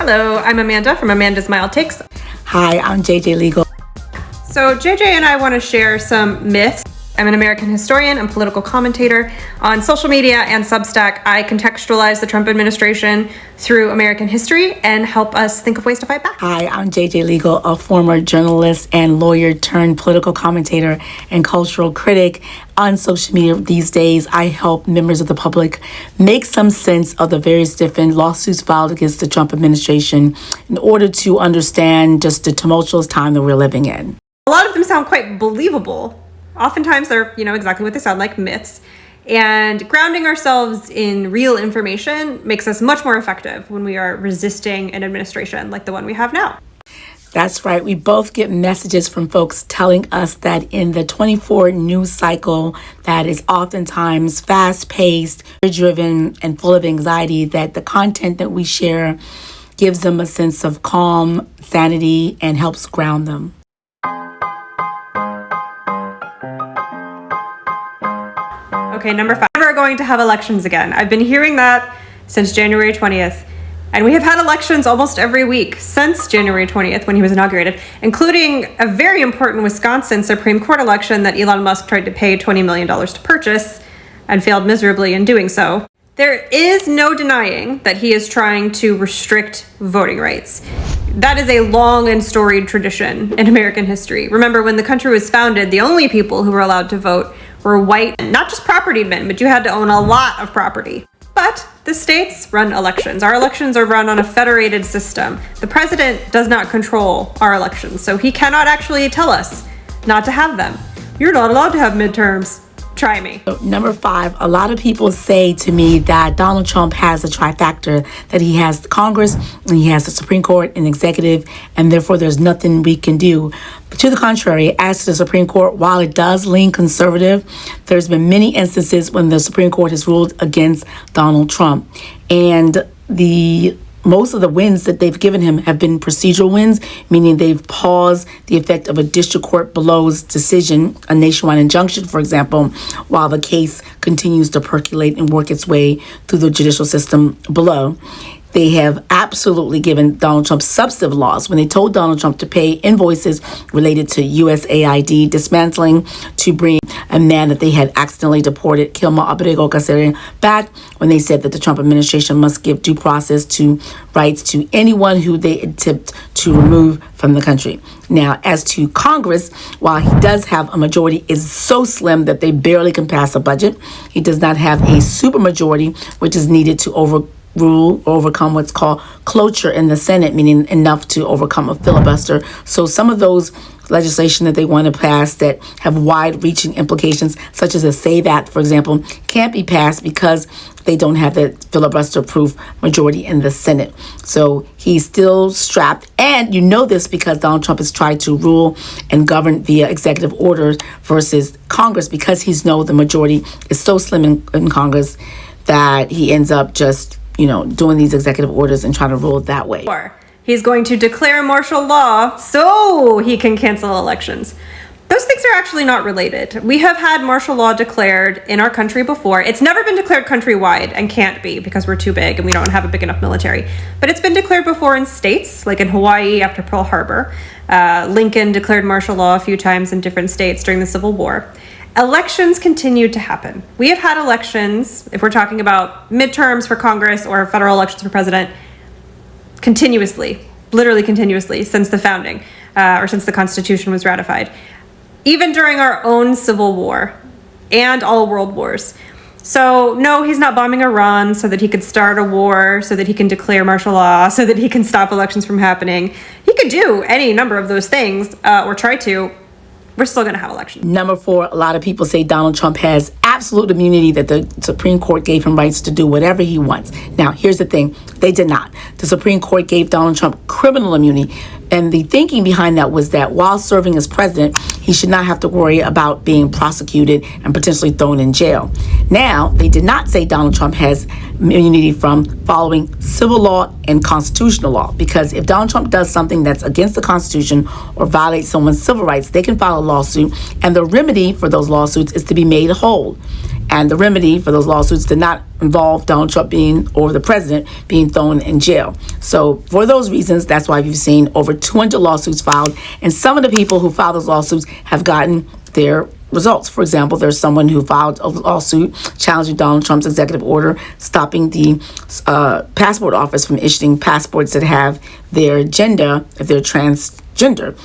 Hello, I'm Amanda from Amanda's Mild Takes. Hi, I'm JJ Legal. So JJ and I want to share some myths. I'm an American historian and political commentator. On social media and Substack, I contextualize the Trump administration through American history and help us think of ways to fight back. Hi, I'm JJ Legal, a former journalist and lawyer turned political commentator and cultural critic. On social media these days, I help members of the public make some sense of the various different lawsuits filed against the Trump administration in order to understand just the tumultuous time that we're living in. A lot of them sound quite believable. Oftentimes they're, exactly what they sound like, myths. And grounding ourselves in real information makes us much more effective when we are resisting an administration like the one we have now. That's right. We both get messages from folks telling us that in the 24 news cycle that is oftentimes fast-paced, driven, and full of anxiety, that the content that we share gives them a sense of calm, sanity, and helps ground them. Okay, number 5, we're going to have elections again. I've been hearing that since January 20th. And we have had elections almost every week since January 20th when he was inaugurated, including a very important Wisconsin Supreme Court election that Elon Musk tried to pay $20 million to purchase and failed miserably in doing so. There is no denying that he is trying to restrict voting rights. That is a long and storied tradition in American history. Remember, when the country was founded, the only people who were allowed to vote were white, not just property men, but you had to own a lot of property. But the states run elections. Our elections are run on a federated system. The president does not control our elections, so he cannot actually tell us not to have them. You're not allowed to have midterms. Try me. Number 5, a lot of people say to me that Donald Trump has a trifecta, that he has the Congress, and he has the Supreme Court and executive, and therefore there's nothing we can do. But to the contrary, as to the Supreme Court, while it does lean conservative, there's been many instances when the Supreme Court has ruled against Donald Trump. And most of the wins that they've given him have been procedural wins, meaning they've paused the effect of a district court below's decision, a nationwide injunction, for example, while the case continues to percolate and work its way through the judicial system below. They have absolutely given Donald Trump substantive laws when they told Donald Trump to pay invoices related to USAID dismantling to bring a man that they had accidentally deported, Kilma Abrego Caceres, back, when they said that the Trump administration must give due process to rights to anyone who they attempt to remove from the country. Now, as to Congress, while he does have a majority, is so slim that they barely can pass a budget. He does not have a supermajority, which is needed to overcome what's called cloture in the Senate, meaning enough to overcome a filibuster. So some of those legislation that they want to pass that have wide-reaching implications, such as the SAVE Act, for example, can't be passed because they don't have the filibuster-proof majority in the Senate. So he's still strapped. And you know this because Donald Trump has tried to rule and govern via executive orders versus Congress, because he's know the majority is so slim in Congress that he ends up just doing these executive orders and trying to rule it that way. He's going to declare martial law so he can cancel elections. Those things are actually not related. We have had martial law declared in our country before. It's never been declared countrywide and can't be because we're too big and we don't have a big enough military. But it's been declared before in states, like in Hawaii after Pearl Harbor. Lincoln declared martial law a few times in different states during the Civil War. Elections continue to happen. We have had elections, if we're talking about midterms for Congress or federal elections for president, literally continuously since the founding, or since the Constitution was ratified. Even during our own Civil War and all world wars. So no, he's not bombing Iran so that he could start a war, so that he can declare martial law, so that he can stop elections from happening. He could do any number of those things, or try to. We're still going to have elections. Number 4, a lot of people say Donald Trump has absolute immunity, that the Supreme Court gave him rights to do whatever he wants. Now, here's the thing. They did not. The Supreme Court gave Donald Trump criminal immunity. And the thinking behind that was that while serving as president, he should not have to worry about being prosecuted and potentially thrown in jail. Now, they did not say Donald Trump has immunity from following civil law and constitutional law, because if Donald Trump does something that's against the Constitution or violates someone's civil rights, they can file a lawsuit, and the remedy for those lawsuits is to be made whole. And the remedy for those lawsuits did not involve Donald Trump or the president being thrown in jail. So for those reasons, that's why you've seen over 200 lawsuits filed. And some of the people who filed those lawsuits have gotten their results. For example, there's someone who filed a lawsuit challenging Donald Trump's executive order stopping the passport office from issuing passports that have their gender, if they're transgender.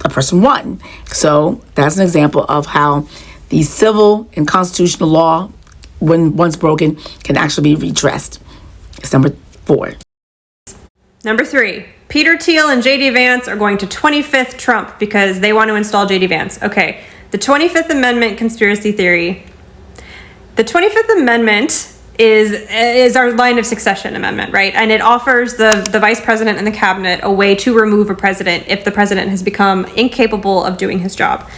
A person won. So that's an example of how the civil and constitutional law, when once broken, can actually be redressed. It's number 4. Number 3, Peter Thiel and J.D. Vance are going to 25th Trump because they want to install J.D. Vance. Okay, the 25th Amendment conspiracy theory. The 25th Amendment is our line of succession amendment, right? And it offers the vice president and the cabinet a way to remove a president if the president has become incapable of doing his job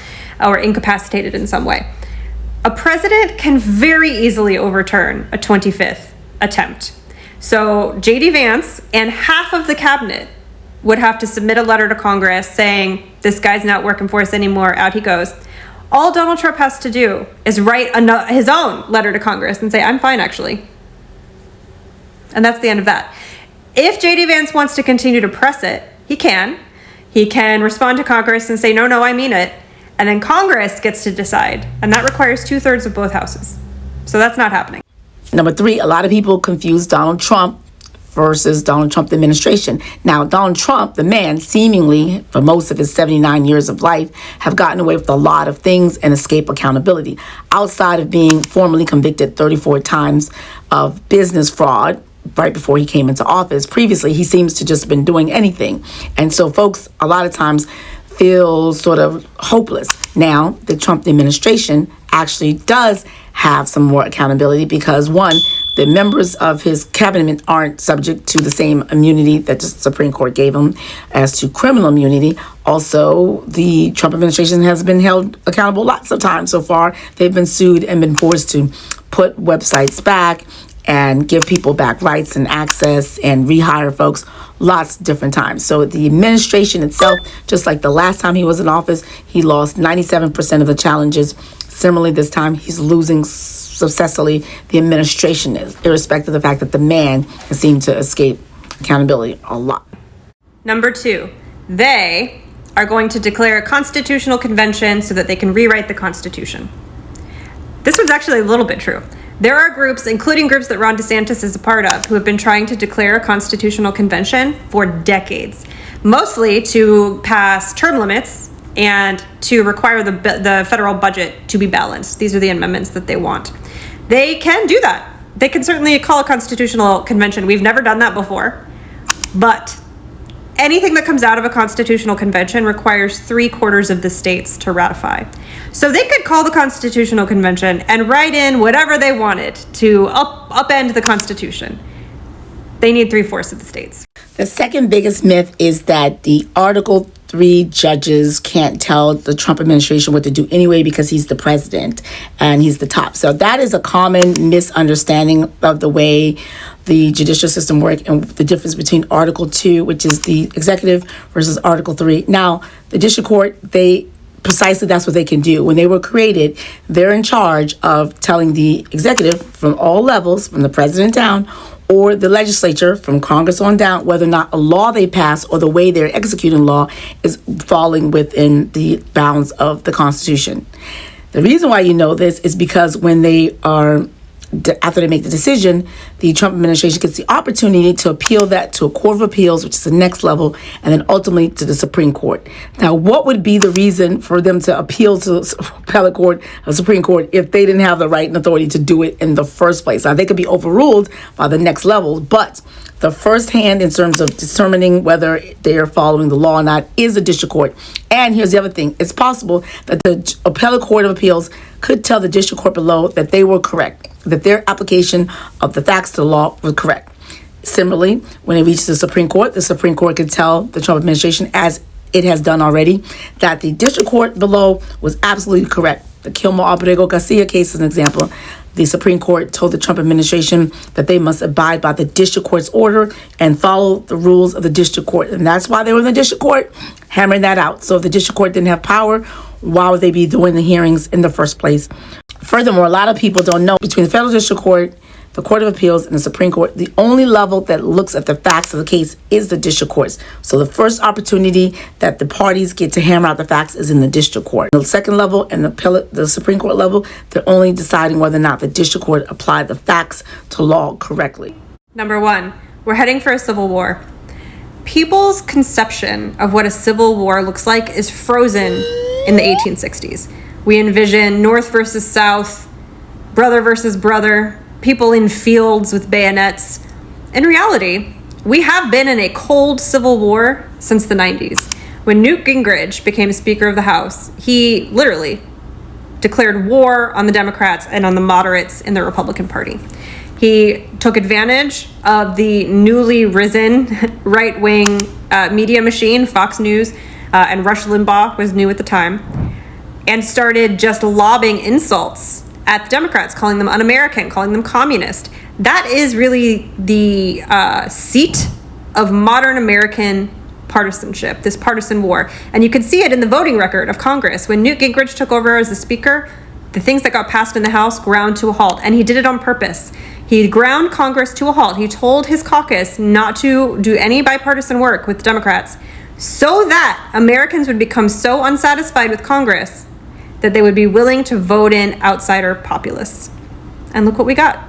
or incapacitated in some way. A president can very easily overturn a 25th attempt. So J.D. Vance and half of the cabinet would have to submit a letter to Congress saying, this guy's not working for us anymore, out he goes. All Donald Trump has to do is write his own letter to Congress and say, I'm fine, actually. And that's the end of that. If J.D. Vance wants to continue to press it, he can. He can respond to Congress and say, no, I mean it. And then Congress gets to decide. And that requires 2/3 of both houses. So that's not happening. Number 3, a lot of people confuse Donald Trump versus Donald Trump administration. Now, Donald Trump, the man, seemingly for most of his 79 years of life, have gotten away with a lot of things and escape accountability. Outside of being formally convicted 34 times of business fraud right before he came into office, previously he seems to just been doing anything. And so folks a lot of times feel sort of hopeless. Now, the Trump administration actually does have some more accountability because, one, the members of his cabinet aren't subject to the same immunity that the Supreme Court gave him as to criminal immunity. Also, the Trump administration has been held accountable lots of times so far. They've been sued and been forced to put websites back and give people back rights and access and rehire folks lots of different times. So the administration itself, just like the last time he was in office, he lost 97% of the challenges. Similarly, this time he's losing successfully. The administration is, irrespective of the fact that the man has seemed to escape accountability a lot. Number 2, they are going to declare a constitutional convention so that they can rewrite the Constitution. This one's actually a little bit true. There are groups, including groups that Ron DeSantis is a part of, who have been trying to declare a constitutional convention for decades, mostly to pass term limits and to require the federal budget to be balanced. These are the amendments that they want. They can do that. They can certainly call a constitutional convention. We've never done that before, but anything that comes out of a constitutional convention requires 3/4 of the states to ratify. So they could call the Constitutional Convention and write in whatever they wanted to upend the Constitution. They need 3/4 of the states. The second biggest myth is that the Article 3 judges can't tell the Trump administration what to do anyway because he's the president and he's the top. So that is a common misunderstanding of the way the judicial system works and the difference between Article 2, which is the executive, versus Article 3. Now, the district court, precisely that's what they can do. When they were created, they're in charge of telling the executive from all levels, from the president down, or the legislature from Congress on down, whether or not a law they pass or the way they're executing law is falling within the bounds of the Constitution. The reason why you know this is because when they are, after they make the decision, the Trump administration gets the opportunity to appeal that to a court of appeals, which is the next level, and then ultimately to the Supreme Court. Now, what would be the reason for them to appeal to the appellate court, the Supreme Court, if they didn't have the right and authority to do it in the first place? Now, they could be overruled by the next level, but the first hand in terms of determining whether they are following the law or not is the district court. And here's the other thing. It's possible that the appellate court of appeals could tell the district court below that they were correct, that their application of the facts to the law was correct. Similarly, when it reaches the Supreme Court could tell the Trump administration, as it has done already, that the district court below was absolutely correct. The Kilmer-Abrego-Garcia case is an example. The Supreme Court told the Trump administration that they must abide by the district court's order and follow the rules of the district court. And that's why they were in the district court, hammering that out. So if the district court didn't have power, why would they be doing the hearings in the first place? Furthermore, a lot of people don't know between the Federal District Court, the Court of Appeals, and the Supreme Court, the only level that looks at the facts of the case is the district courts. So the first opportunity that the parties get to hammer out the facts is in the district court. The second level and the Supreme Court level, they're only deciding whether or not the district court applied the facts to law correctly. Number 1, we're heading for a civil war. People's conception of what a civil war looks like is frozen in the 1860s. We envision North versus South, brother versus brother, people in fields with bayonets. In reality, we have been in a cold civil war since the 90s. When Newt Gingrich became Speaker of the House, he literally declared war on the Democrats and on the moderates in the Republican Party. He took advantage of the newly risen right-wing media machine, Fox News, and Rush Limbaugh was new at the time, and started just lobbing insults at the Democrats, calling them un-American, calling them communist. That is really the seat of modern American partisanship, this partisan war. And you can see it in the voting record of Congress. When Newt Gingrich took over as the Speaker, the things that got passed in the House ground to a halt, and he did it on purpose. He ground Congress to a halt. He told his caucus not to do any bipartisan work with the Democrats so that Americans would become so unsatisfied with Congress that they would be willing to vote in outsider populists. And look what we got.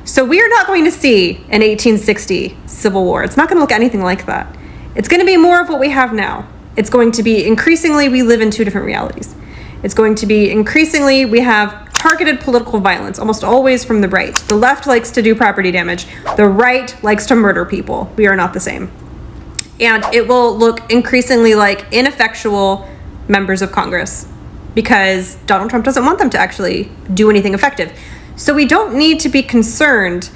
So we are not going to see an 1860 Civil War. It's not going to look anything like that. It's going to be more of what we have now. It's going to be increasingly we live in two different realities. It's going to be increasingly we have targeted political violence, almost always from the right. The left likes to do property damage. The right likes to murder people. We are not the same. And it will look increasingly like ineffectual members of Congress, because Donald Trump doesn't want them to actually do anything effective. So we don't need to be concerned,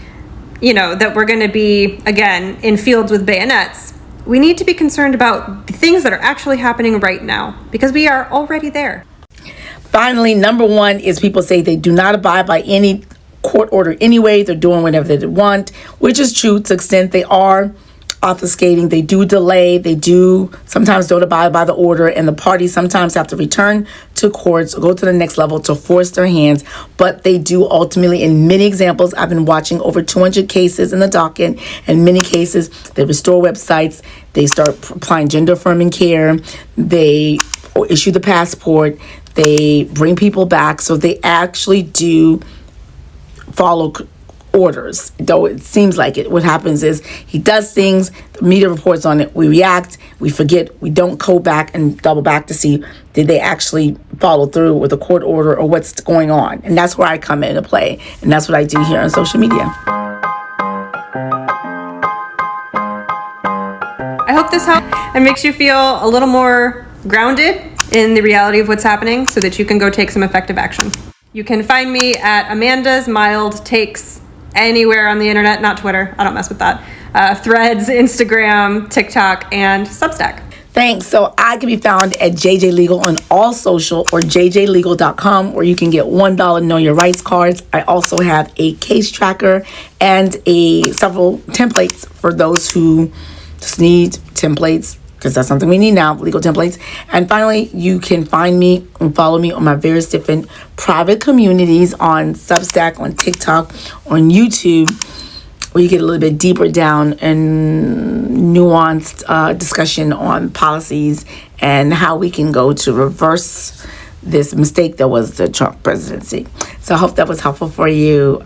that we're going to be, again, in fields with bayonets. We need to be concerned about the things that are actually happening right now, because we are already there. Finally, number 1 is people say they do not abide by any court order anyway. They're doing whatever they want, which is true to the extent they are obfuscating, they do delay, they do sometimes don't abide by the order, and the parties sometimes have to return to courts or go to the next level to force their hands. But they do ultimately, in many examples, I've been watching over 200 cases in the docket. In many cases, they restore websites, they start applying gender affirming care, they issue the passport, they bring people back. So they actually do follow orders, though it seems like it. What happens is he does things, the media reports on it, we react, we forget, we don't go back and double back to see did they actually follow through with a court order or what's going on. And that's where I come into play, and that's what I do here on social media. I hope this helps and makes you feel a little more grounded in the reality of what's happening so that you can go take some effective action. You can find me at Amanda's Mild Takes anywhere on the internet, not Twitter. I don't mess with that. Threads, Instagram, TikTok, and Substack. Thanks. So I can be found at JJ Legal on all social or jjlegal.com, where you can get $1 Know Your Rights cards. I also have a case tracker and several templates for those who just need templates, because that's something we need now, legal templates. And finally, you can find me and follow me on my various different private communities on Substack, on TikTok, on YouTube, where you get a little bit deeper down and nuanced discussion on policies and how we can go to reverse this mistake that was the Trump presidency. So I hope that was helpful for you.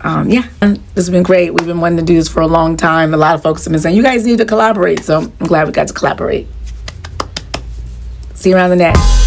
This has been great. We've been wanting to do this for a long time. A lot of folks have been saying, you guys need to collaborate. So I'm glad we got to collaborate. See you around the net.